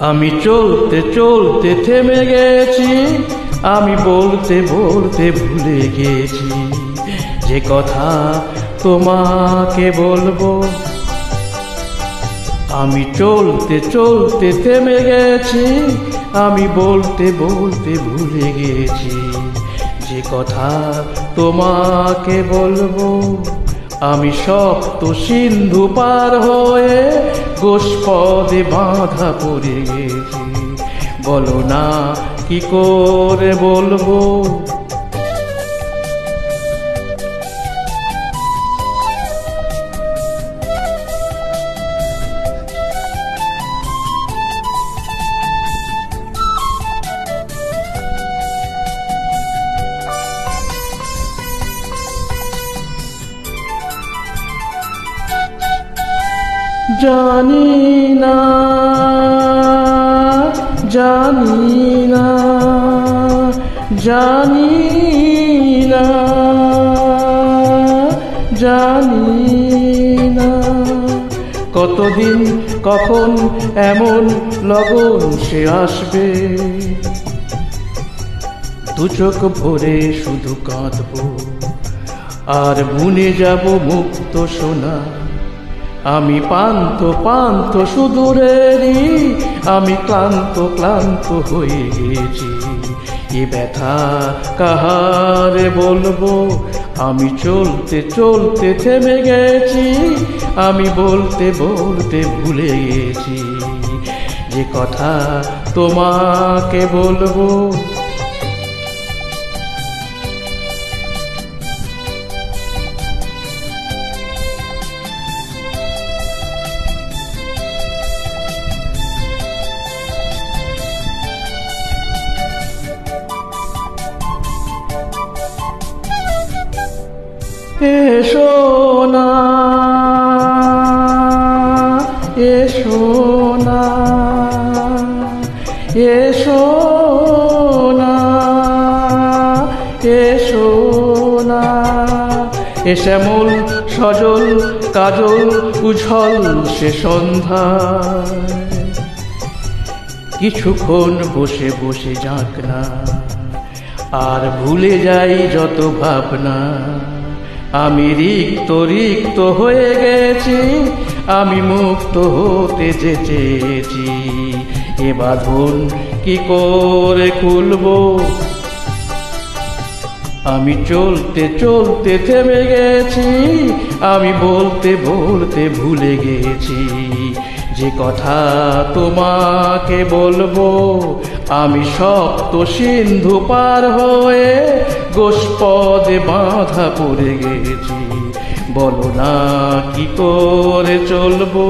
আমি চলতে চলতে থেমে গেছি, আমি বলতে বলতে ভুলে গেছি যে কথা তোমাকে বলবো। আমি চলতে চলতে থেমে গেছি, আমি বলতে বলতে ভুলে গেছি যে কথা তোমাকে বলবো। আমি সপ্ত সিন্ধু পার হয়ে গোষ্পদে বাঁধা পড়ে গেছি, বলো না কি করে বলবো। জানি না, জানি না, জানি না, জানি না, কতদিন কখন এমন লগন সে আসবে, দু চোখ ভরে শুধু কাঁদবো আর বুনে যাব মুক্ত সোনা। আমি পান্ত পান্ত সুদূরেরই, আমি ক্লান্ত ক্লান্ত হয়ে গেছি, এ ব্যথা কাহারে বলবো। আমি চলতে চলতে থেমে গেছি, আমি বলতে বলতে ভুলে গেছি যে কথা তোমাকে বলবো। এসো না, এসো না, এসো না, এসো না, এ শ্যামল সজল কাজল উজ্জ্বল সে সন্ধ্যায় কিছুক্ষণ বসে বসে যাক না, আর ভুলে যাই যত ভাবনা। আমি রিক্ত রিক্ত হয়ে গেছি, আমি মুক্ত হতে যে চেয়েছি, এ বাঁধন কি করে খুলবো। আমি চলতে চলতে থেমে গেছি, আমি বলতে বলতে ভুলে গেছি যে কথা তোমাকে বলবো। আমি সপ্ত সিন্ধু পার হয়ে গোষ্পদে বাঁধা পড়ে গেছি, বলো না কি করে চলবো।